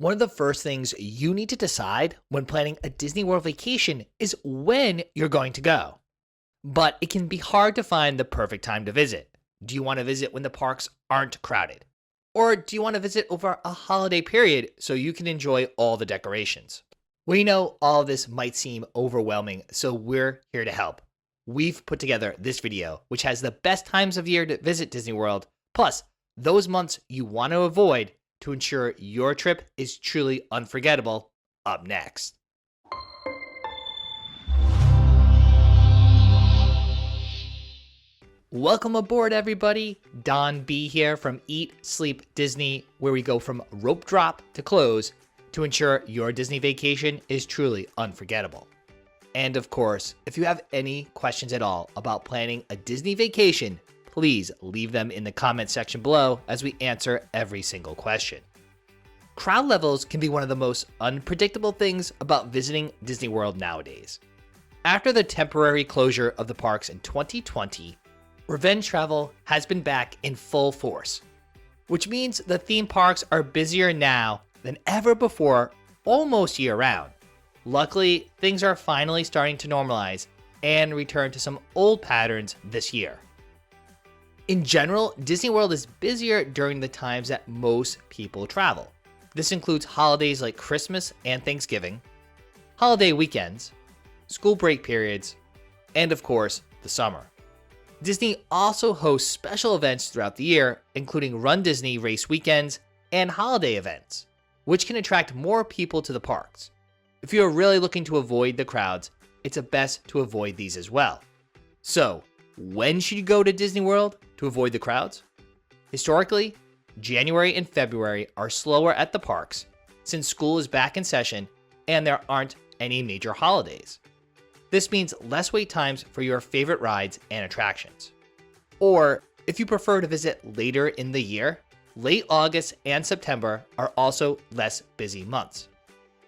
One of the first things you need to decide when planning a Disney World vacation is when you're going to go. But it can be hard to find the perfect time to visit. Do you want to visit when the parks aren't crowded? Or do you want to visit over a holiday period so you can enjoy all the decorations? We know all of this might seem overwhelming, so we're here to help. We've put together this video, which has the best times of year to visit Disney World, plus those months you want to avoid to ensure your trip is truly unforgettable, up next. Welcome aboard, everybody. Don B here from Eat, Sleep, Disney, where we go from rope drop to close to ensure your Disney vacation is truly unforgettable. And of course, if you have any questions at all about planning a Disney vacation, please leave them in the comment section below as we answer every single question. Crowd levels can be one of the most unpredictable things about visiting Disney World nowadays. After the temporary closure of the parks in 2020, revenge travel has been back in full force, which means the theme parks are busier now than ever before, almost year-round. Luckily, things are finally starting to normalize and return to some old patterns this year. In general, Disney World is busier during the times that most people travel. This includes holidays like Christmas and Thanksgiving, holiday weekends, school break periods, and of course, the summer. Disney also hosts special events throughout the year, including Run Disney race weekends and holiday events, which can attract more people to the parks. If you're really looking to avoid the crowds, it's best to avoid these as well. So, when should you go to Disney World to avoid the crowds? Historically, January and February are slower at the parks since school is back in session and there aren't any major holidays. This means less wait times for your favorite rides and attractions. Or, if you prefer to visit later in the year, late August and September are also less busy months.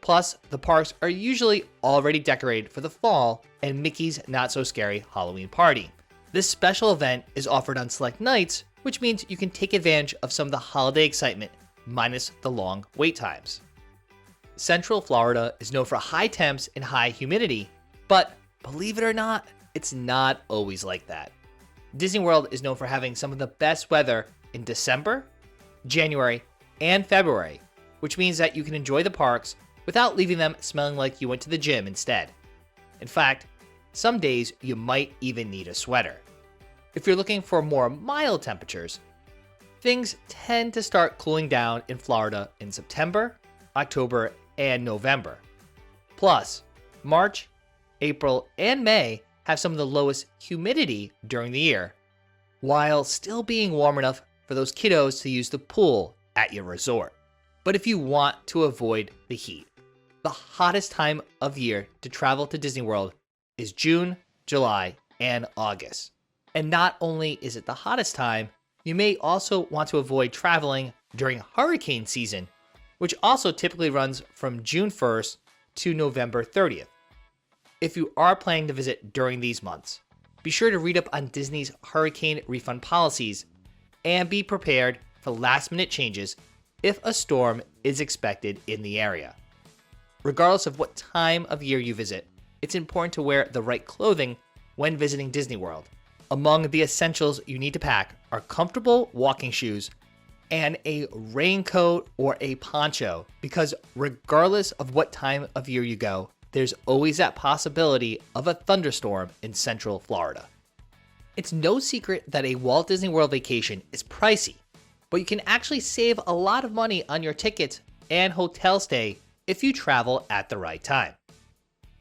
Plus, the parks are usually already decorated for the fall and Mickey's Not So Scary Halloween Party. This special event is offered on select nights, which means you can take advantage of some of the holiday excitement minus the long wait times. Central Florida is known for high temps and high humidity, but believe it or not, it's not always like that. Disney World is known for having some of the best weather in December, January, and February, which means that you can enjoy the parks without leaving them smelling like you went to the gym instead. In fact, some days you might even need a sweater. If you're looking for more mild temperatures, things tend to start cooling down in Florida in September, October, and November. Plus, March, April, and May have some of the lowest humidity during the year, while still being warm enough for those kiddos to use the pool at your resort. But if you want to avoid the heat, the hottest time of year to travel to Disney World is June, July, and August. And not only is it the hottest time, you may also want to avoid traveling during hurricane season, which also typically runs from June 1st to November 30th. If you are planning to visit during these months, be sure to read up on Disney's hurricane refund policies and be prepared for last-minute changes if a storm is expected in the area. Regardless of what time of year you visit, it's important to wear the right clothing when visiting Disney World. Among the essentials you need to pack are comfortable walking shoes and a raincoat or a poncho, because regardless of what time of year you go, there's always that possibility of a thunderstorm in Central Florida. It's no secret that a Walt Disney World vacation is pricey, but you can actually save a lot of money on your tickets and hotel stay if you travel at the right time.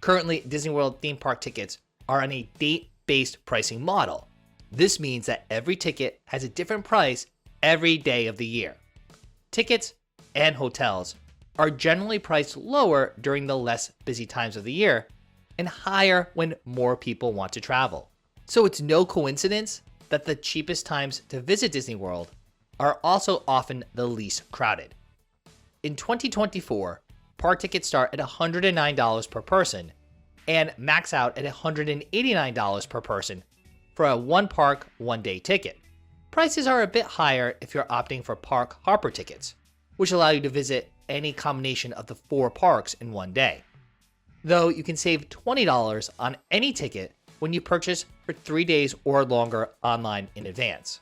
Currently, Disney World theme park tickets are on a date-based pricing model. This means that every ticket has a different price every day of the year. Tickets and hotels are generally priced lower during the less busy times of the year and higher when more people want to travel. So it's no coincidence that the cheapest times to visit Disney World are also often the least crowded. In 2024, park tickets start at $109 per person and max out at $189 per person for a one park, one day ticket. Prices are a bit higher if you're opting for park hopper tickets, which allow you to visit any combination of the 4 parks in one day. Though you can save $20 on any ticket when you purchase for 3 days or longer online in advance.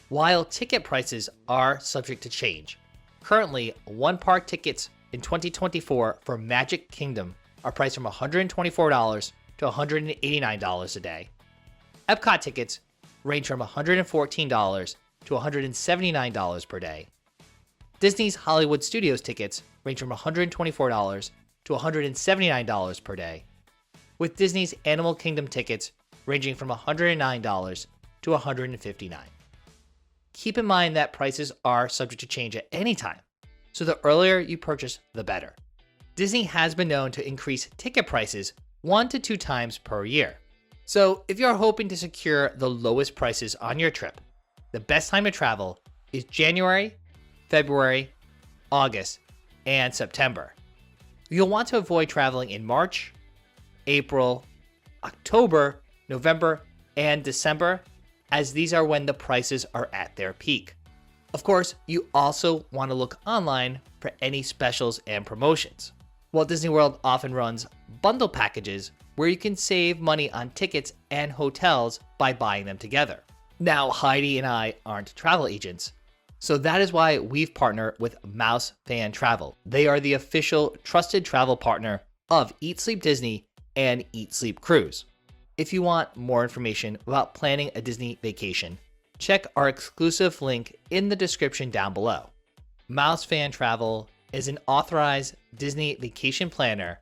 While ticket prices are subject to change, currently one park tickets in 2024 for Magic Kingdom are priced from $124 to $189 a day. Epcot tickets range from $114 to $179 per day. Disney's Hollywood Studios tickets range from $124 to $179 per day, with Disney's Animal Kingdom tickets ranging from $109 to $159. Keep in mind that prices are subject to change at any time, so the earlier you purchase, the better. Disney has been known to increase ticket prices 1 to 2 times per year. So if you're hoping to secure the lowest prices on your trip, the best time to travel is January, February, August, and September. You'll want to avoid traveling in March, April, October, November, and December, as these are when the prices are at their peak. Of course, you also want to look online for any specials and promotions. Walt Disney World often runs bundle packages where you can save money on tickets and hotels by buying them together. Now, Heidi and I aren't travel agents, so that is why we've partnered with Mouse Fan Travel. They are the official trusted travel partner of Eat Sleep Disney and Eat Sleep Cruise. If you want more information about planning a Disney vacation, check our exclusive link in the description down below. Mouse Fan Travel is an authorized Disney vacation planner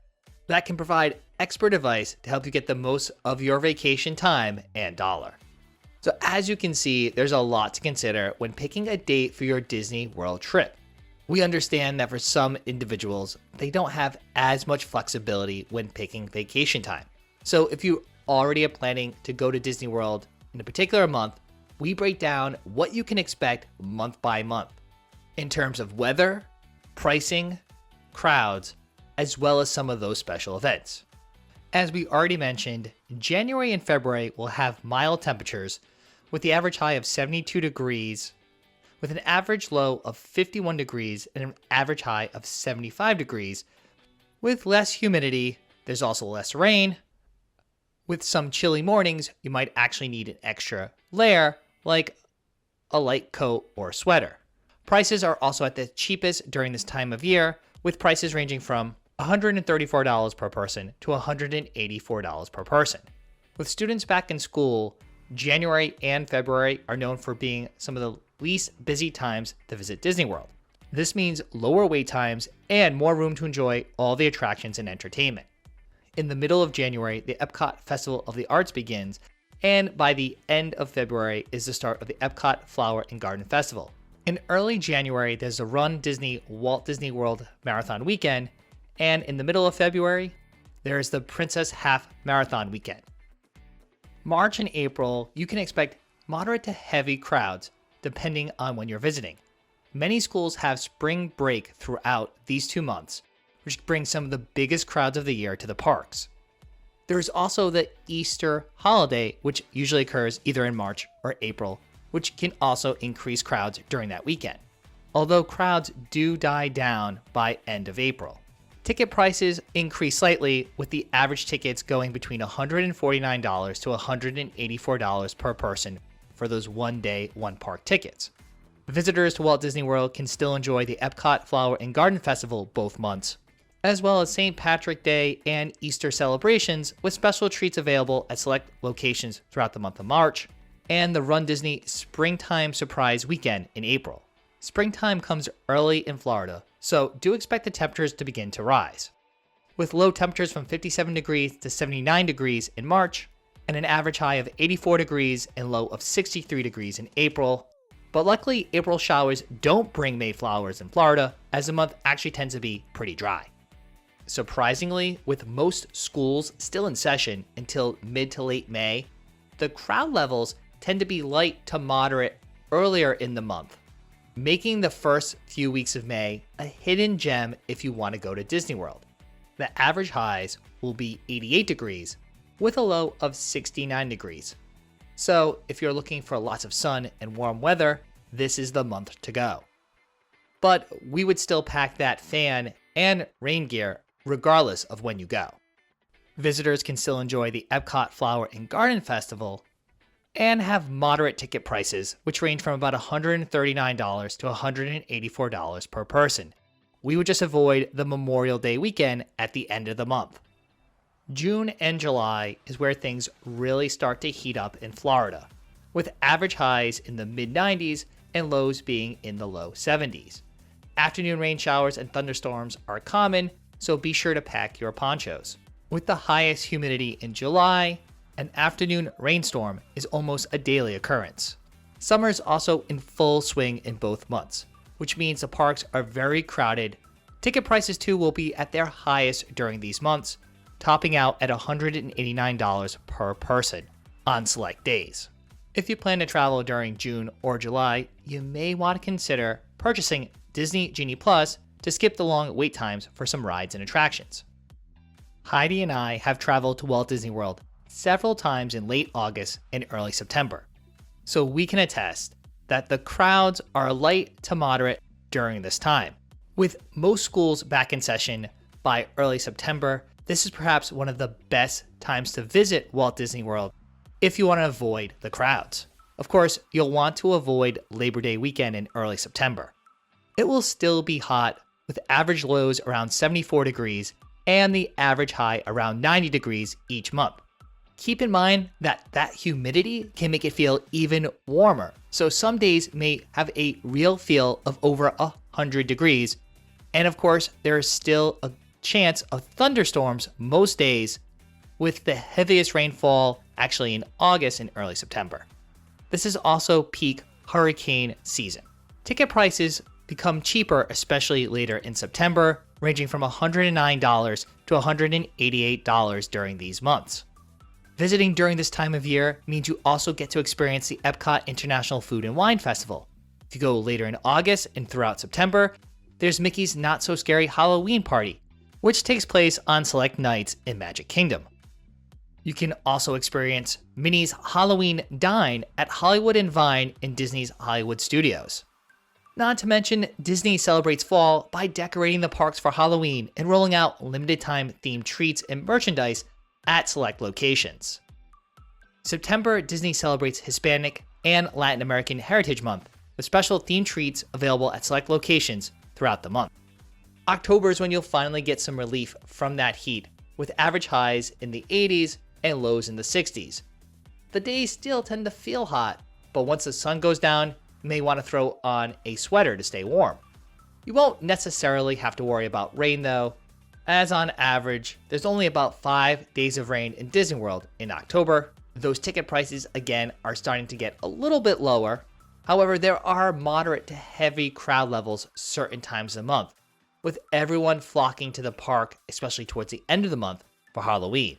that can provide expert advice to help you get the most of your vacation time and dollar. So as you can see, there's a lot to consider when picking a date for your Disney World trip. We understand that for some individuals, they don't have as much flexibility when picking vacation time. So if you already are planning to go to Disney World in a particular month, we break down what you can expect month by month in terms of weather, pricing, crowds, as well as some of those special events. As we already mentioned, January and February will have mild temperatures with the average high of 72 degrees, with an average low of 51 degrees and an average high of 75 degrees. With less humidity, there's also less rain. With some chilly mornings, you might actually need an extra layer, like a light coat or sweater. Prices are also at the cheapest during this time of year, with prices ranging from $134 per person to $184 per person. With students back in school, January and February are known for being some of the least busy times to visit Disney World. This means lower wait times and more room to enjoy all the attractions and entertainment. In the middle of January, the Epcot Festival of the Arts begins, and by the end of February is the start of the Epcot Flower and Garden Festival. In early January, there's the Run Disney Walt Disney World Marathon Weekend, and in the middle of February, there's the Princess Half Marathon Weekend. March and April, you can expect moderate to heavy crowds depending on when you're visiting. Many schools have spring break throughout these 2 months, which brings some of the biggest crowds of the year to the parks. There is also the Easter holiday, which usually occurs either in March or April, which can also increase crowds during that weekend, although crowds do die down by end of April. Ticket prices increase slightly, with the average tickets going between $149 to $184 per person for those one-day, one-park tickets. Visitors to Walt Disney World can still enjoy the Epcot Flower and Garden Festival both months, as well as St. Patrick's Day and Easter celebrations, with special treats available at select locations throughout the month of March, and the Run Disney Springtime Surprise Weekend in April. Springtime comes early in Florida, so do expect the temperatures to begin to rise, with low temperatures from 57 degrees to 79 degrees in March, and an average high of 84 degrees and low of 63 degrees in April. But luckily, April showers don't bring May flowers in Florida, as the month actually tends to be pretty dry. Surprisingly, with most schools still in session until mid to late May, the crowd levels tend to be light to moderate earlier in the month, making the first few weeks of May a hidden gem if you want to go to Disney World. The average highs will be 88 degrees with a low of 69 degrees. So if you're looking for lots of sun and warm weather, this is the month to go. but we would still pack that fan and rain gear regardless of when you go. Visitors can still enjoy the Epcot Flower and Garden Festival and have moderate ticket prices, which range from about $139 to $184 per person. We would just avoid the Memorial Day weekend at the end of the month. June and July is where things really start to heat up in Florida, with average highs in the mid-90s and lows being in the low 70s. Afternoon rain showers and thunderstorms are common, so be sure to pack your ponchos. With the highest humidity in July, an afternoon rainstorm is almost a daily occurrence. Summer is also in full swing in both months, which means the parks are very crowded. Ticket prices too will be at their highest during these months, topping out at $189 per person on select days. If you plan to travel during June or July, you may want to consider purchasing Disney Genie Plus to skip the long wait times for some rides and attractions. Heidi and I have traveled to Walt Disney World several times in late August and early September, so we can attest that the crowds are light to moderate during this time. With most schools back in session by early September, this is perhaps one of the best times to visit Walt Disney World if you want to avoid the crowds. Of course, you'll want to avoid Labor Day weekend in early September. It will still be hot, with average lows around 74 degrees and the average high around 90 degrees each month. Keep in mind that humidity can make it feel even warmer, so some days may have a real feel of over 100 degrees, and of course, there is still a chance of thunderstorms most days, with the heaviest rainfall actually in August and early September. This is also peak hurricane season. Ticket prices become cheaper, especially later in September, ranging from $109 to $188 during these months. Visiting during this time of year means you also get to experience the Epcot International Food and Wine Festival. If you go later in August and throughout September, there's Mickey's Not So Scary Halloween Party, which takes place on select nights in Magic Kingdom. You can also experience Minnie's Halloween Dine at Hollywood and Vine in Disney's Hollywood Studios. Not to mention, Disney celebrates fall by decorating the parks for Halloween and rolling out limited-time themed treats and merchandise at select locations. September, Disney celebrates Hispanic and Latin American Heritage Month, with special themed treats available at select locations throughout the month. October is when you'll finally get some relief from that heat, with average highs in the 80s and lows in the 60s. The days still tend to feel hot, but once the sun goes down, you may want to throw on a sweater to stay warm. You won't necessarily have to worry about rain though, as on average, there's only about 5 days of rain in Disney World in October. Those ticket prices again are starting to get a little bit lower. However, there are moderate to heavy crowd levels certain times of the month, with everyone flocking to the park, especially towards the end of the month for Halloween.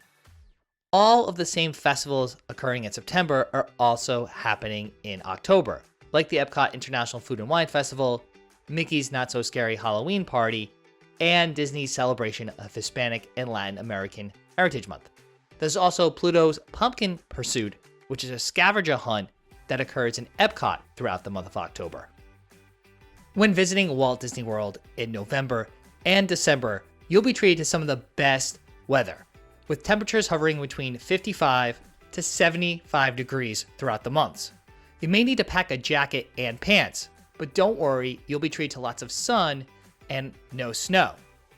All of the same festivals occurring in September are also happening in October, like the Epcot International Food and Wine Festival, Mickey's Not So Scary Halloween Party, and Disney's celebration of Hispanic and Latin American Heritage Month. There's also Pluto's Pumpkin Pursuit, which is a scavenger hunt that occurs in Epcot throughout the month of October. When visiting Walt Disney World in November and December, you'll be treated to some of the best weather, with temperatures hovering between 55 to 75 degrees throughout the months. You may need to pack a jacket and pants, but don't worry, you'll be treated to lots of sun and no snow.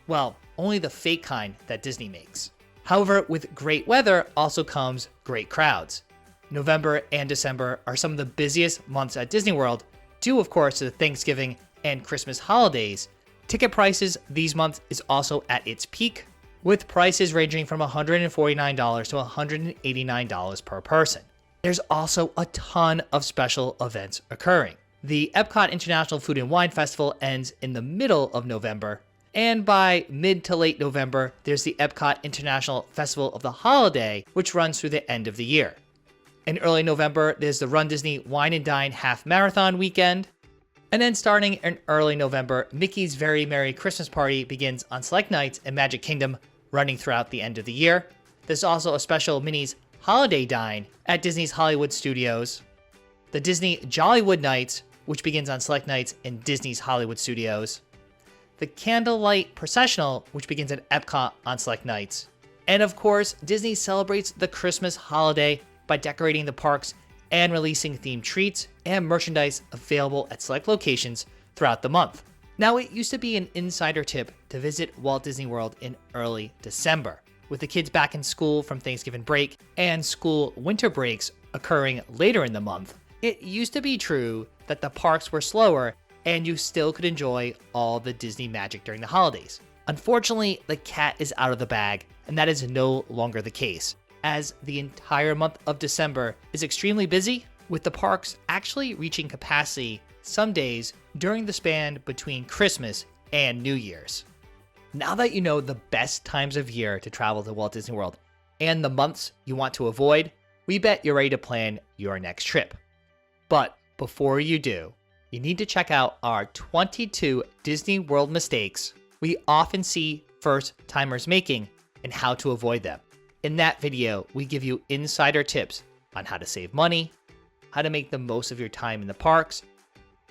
Well, only the fake kind that Disney makes. However, with great weather also comes great crowds. November and December are some of the busiest months at Disney World, due of course to the Thanksgiving and Christmas holidays. Ticket prices these months is also at its peak, with prices ranging from $149 to $189 per person. There's also a ton of special events occurring. The Epcot International Food and Wine Festival ends in the middle of November, and by mid to late November, there's the Epcot International Festival of the Holiday, which runs through the end of the year. In early November, there's the Run Disney Wine and Dine Half Marathon weekend, and then starting in early November, Mickey's Very Merry Christmas Party begins on select nights in Magic Kingdom, running throughout the end of the year. There's also a special Minnie's Holiday Dine at Disney's Hollywood Studios. The Disney Jollywood Nights which begins on select nights in Disney's Hollywood Studios, the Candlelight Processional, which begins at Epcot on select nights, and of course, Disney celebrates the Christmas holiday by decorating the parks and releasing themed treats and merchandise available at select locations throughout the month. Now, it used to be an insider tip to visit Walt Disney World in early December, with the kids back in school from Thanksgiving break and school winter breaks occurring later in the month. It used to be true that the parks were slower and you still could enjoy all the Disney magic during the holidays. Unfortunately, the cat is out of the bag, and that is no longer the case, as the entire month of December is extremely busy, with the parks actually reaching capacity some days during the span between Christmas and New Year's. Now that you know the best times of year to travel to Walt Disney World and the months you want to avoid, we bet you're ready to plan your next trip. But before you do, you need to check out our 22 Disney World mistakes we often see first-timers making and how to avoid them. In that video, we give you insider tips on how to save money, how to make the most of your time in the parks,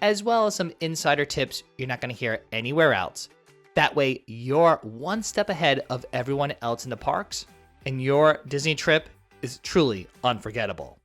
as well as some insider tips you're not going to hear anywhere else. That way, you're one step ahead of everyone else in the parks, and your Disney trip is truly unforgettable.